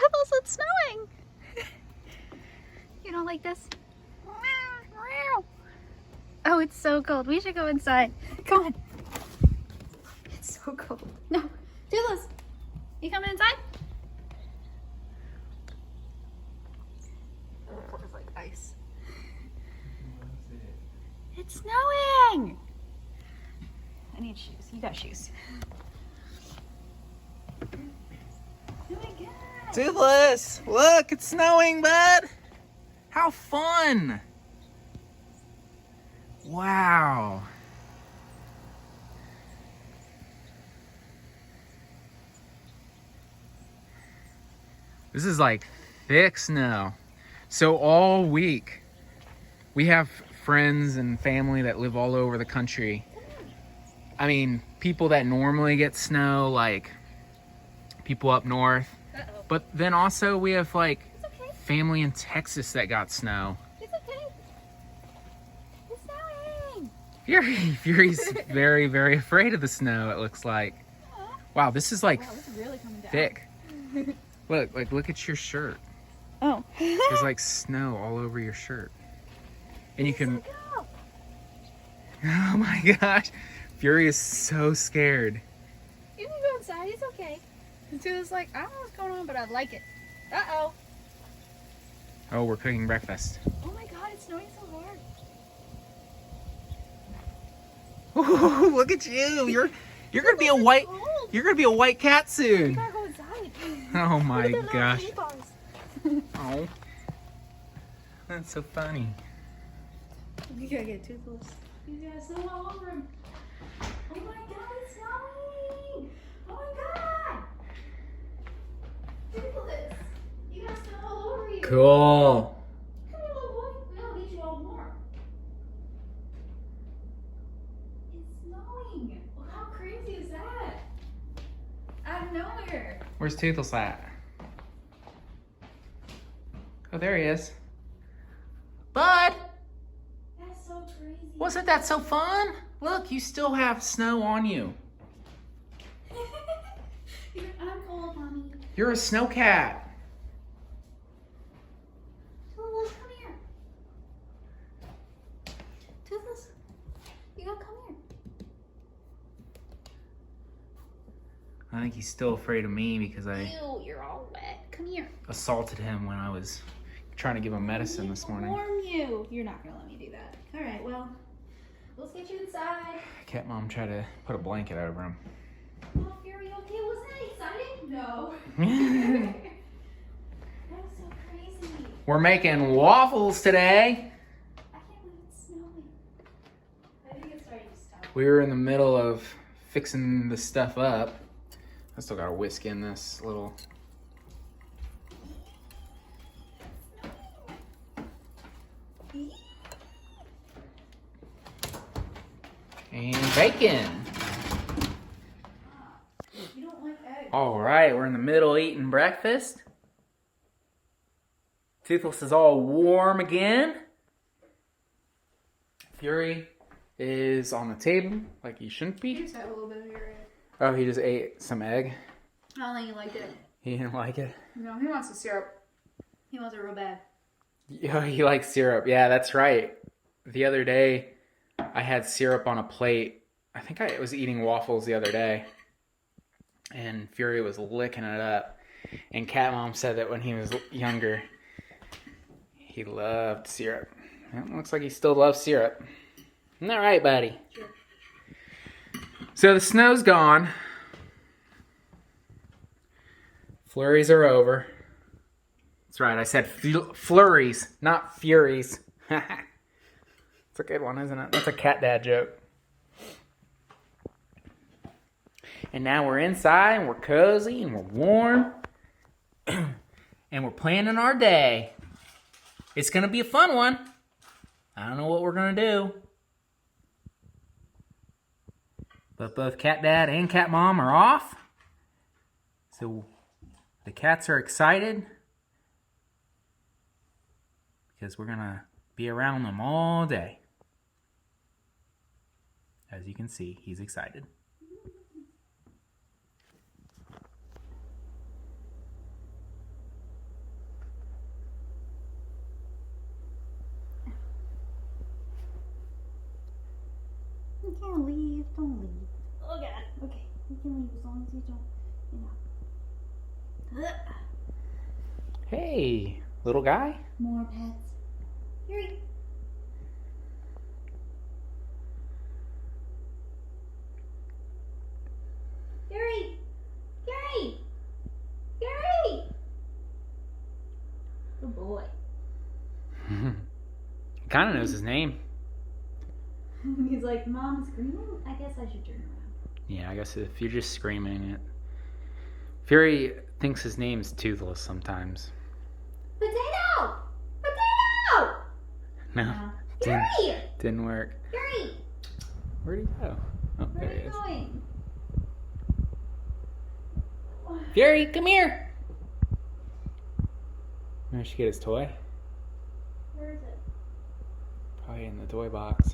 Toothless, it's snowing. You don't like this? Oh, it's so cold. We should go inside. Come on. It's so cold. No, Toothless, you coming inside? Oh, it's like ice. It's snowing. I need shoes. You got shoes. Oh my God. Toothless, look, it's snowing, bud. How fun. Wow. This is like thick snow. So all week, we have friends and family that live all over the country. I mean, people that normally get snow, like people up north. But then also we have like family in Texas that got snow. It's okay. It's snowing. Fury's very, very afraid of the snow, it looks like. Wow, this is like This is really coming down. thick. Look at your shirt. Oh. There's like snow all over your shirt. And you can... Oh my gosh. Fury is so scared. You can go inside. It's okay. And Toothless like, I don't know what's going on, but I like it. Uh-oh. Oh, we're cooking breakfast. Oh my God, it's snowing so hard. Ooh, look at you. You're gonna be a white cat We soon. gotta go inside. Oh my Look at the little gosh. kitty paws. Oh. That's so funny. We gotta get Toothless. He's got snow all over him. Oh my God, it's snowing! Oh my God! Toothless, you got snow all over you. Cool. Come here, little boy. We'll get you all more. It's snowing. Well, how crazy is that? Out of nowhere. Where's Toothless at? Oh, there he is. Bud, That's so crazy. wasn't that so fun? Look, you still have snow on you. I'm cold, Mommy. You're a snow cat. Toothless, come here. Toothless, you gotta come here. I think he's still afraid of me because I Ew, you're all wet. Come here. assaulted him when I was trying to give him medicine this morning. Warm you. You're not gonna let me do that. All right. Well, let's get you inside. Cat mom tried to put a blanket over him. Oh, Fury, okay? Wasn't that exciting? No. That was so crazy. We're making waffles today. I can't believe it's snowing. I think it's starting to stop. We were in the middle of fixing the stuff up. I still got a whisk in this little. And bacon. You don't like eggs. All right, we're in the middle eating breakfast. Toothless is all warm again. Fury is on the table like he shouldn't You be. just had a little bit of your egg. Oh, he just ate some egg. I don't think you liked it. He didn't like it. No, he wants the syrup. He wants it real bad. Yeah, he likes syrup. Yeah, that's right. The other day, I had syrup on a plate. I think I was eating waffles the other day. And Fury was licking it up. And Cat Mom said that when he was younger, he loved syrup. Well, it looks like he still loves syrup. Isn't that right, buddy? Sure. So the snow's gone. Flurries are over. That's right, I said flurries, not furies. It's a good one, isn't it? That's a cat dad joke. And now we're inside, and we're cozy, and we're warm. And we're planning our day. It's going to be a fun one. I don't know what we're going to do. But both Cat Dad and Cat Mom are off. So the cats are excited. Because we're going to be around them all day. As you can see, he's excited. You can't leave. Don't leave. Oh God. Okay. You can leave as long as you don't, you know. Hey, little guy. More pets. Fury. Fury. Fury. Fury. Good boy. Kind of knows his name. He's like, Mom screaming? I guess I should turn around. Yeah, I guess if you're just screaming it. Fury thinks his name's Toothless sometimes. Potato! Potato! No, Fury! didn't work. Fury! Where'd he go? Oh, Where there are he you is. going? Fury, come here. Where should get his toy? Where is it? Probably in the toy box.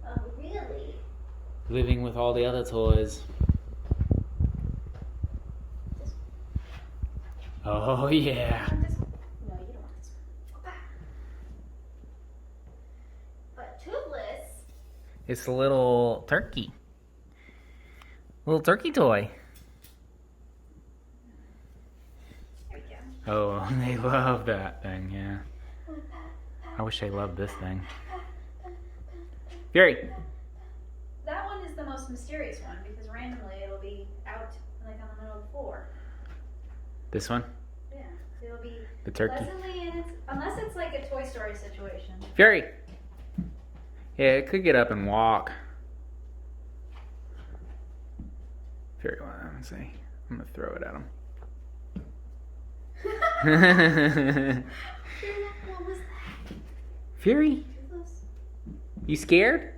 Oh, really? Living with all the other toys. Oh, yeah. No, you don't want this one. Okay. But Toothless. It's a little turkey. Little turkey toy. There we go. Oh, they love that thing, yeah. I wish they loved this thing. Fury. That one is the most mysterious one because randomly it'll be out like on the middle of the floor. This one? Yeah, it'll be The turkey? pleasantly in its, unless it's like a Toy Story situation. Fury. Yeah, it could get up and walk. Fury, let me see. I'm going to throw it at him. What was that? Fury, Toothless? you scared?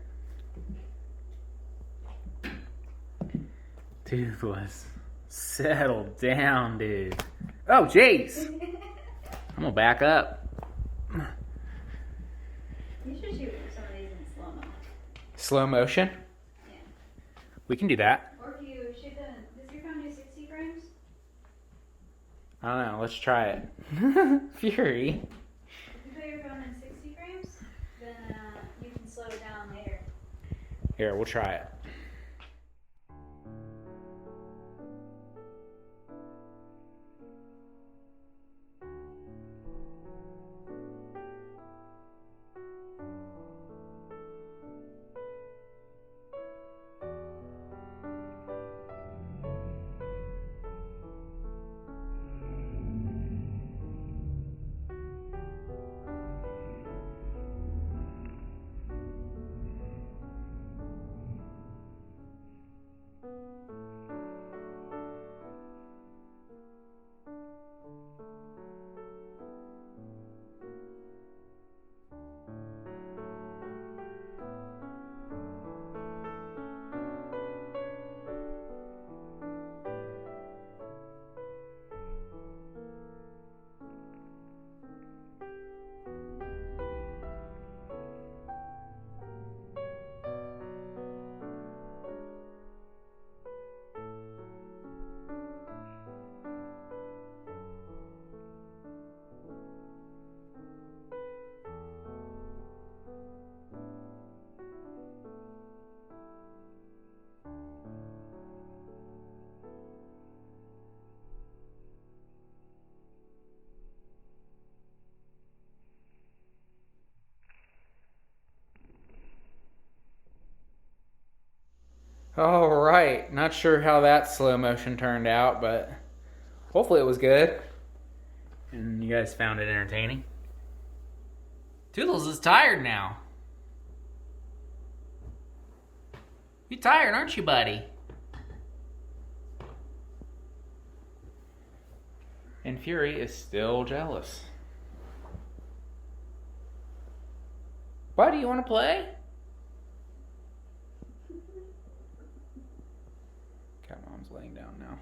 Toothless. Settle down, dude. Oh, jeez. I'm going to back up. You should shoot some of these in slow-mo. Slow motion? Yeah. We can do that. Or if you shoot them, does your phone do 60 frames? I don't know. Let's try it. Fury. If you put your phone in 60 frames, then you can slow it down later. Here, we'll try it. All right. Not sure how that slow motion turned out, but hopefully it was good. And you guys found it entertaining. Toodles is tired now. You tired, aren't you, buddy? And Fury is still jealous. Why do you want to play? Cat Mom's laying down now.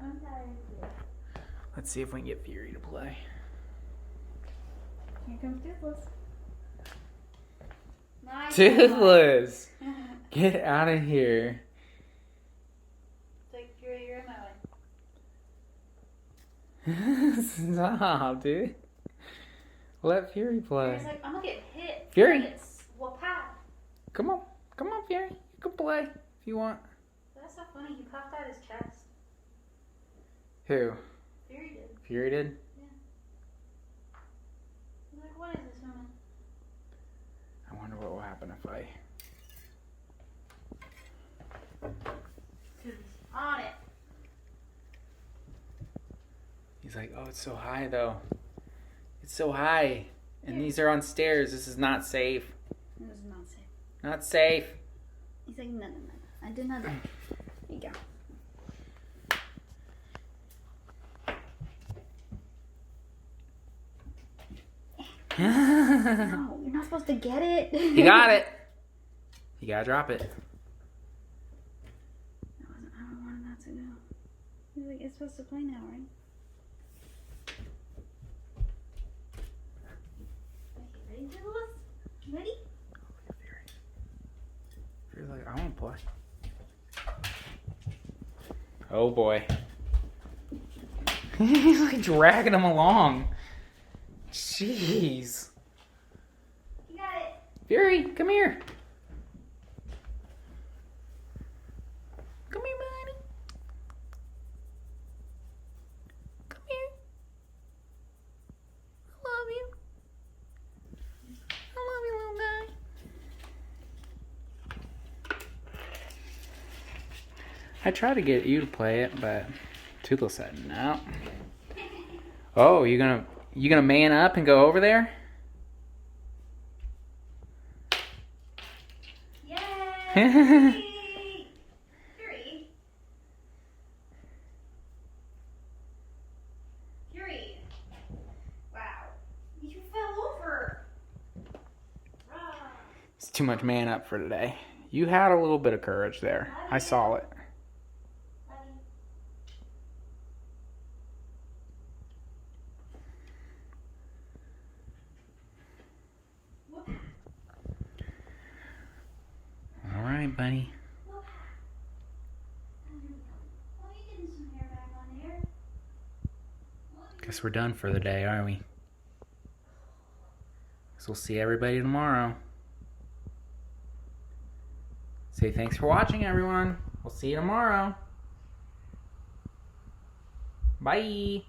I'm tired too. Let's see if we can get Fury to play. Here comes Toothless. Nice. Toothless! Get out of here. Take Fury, you're in my way. Stop, dude. Let Fury play. Fury's like, I'm gonna get hit. Fury. Well, pow. Come on. Come on. on, Fury. You can play if you want. That's so funny. He puffed out his chest. Who? Fury did. Fury did? Yeah. He's like, what is this woman? I wonder what will happen if I... He's on it. He's like, oh, it's so high, though. It's so high. And these are on stairs. This is not safe. This is not safe. Not safe. He's like, no. I did not do it. There you go. No, you're not supposed to get it. You got it. You gotta drop it. I don't want it not to go. He's like, it's supposed to play now, right? Okay, ready, Toothless? Ready? Fury's like, I want to play. Oh boy. He's like dragging him along. Jeez. You got it. Fury, come here. Come here, buddy. Come here. I love you. I love you, little guy. I tried to get you to play it, but Toothless said no. Oh, you gonna man up and go over there? Yay! Fury. Fury. Wow. You fell over. Rah. It's too much man up for today. You had a little bit of courage there. I saw it. All right, buddy. Guess we're done for the day, aren't we? So we'll see everybody tomorrow. Say thanks for watching, everyone. We'll see you tomorrow. Bye.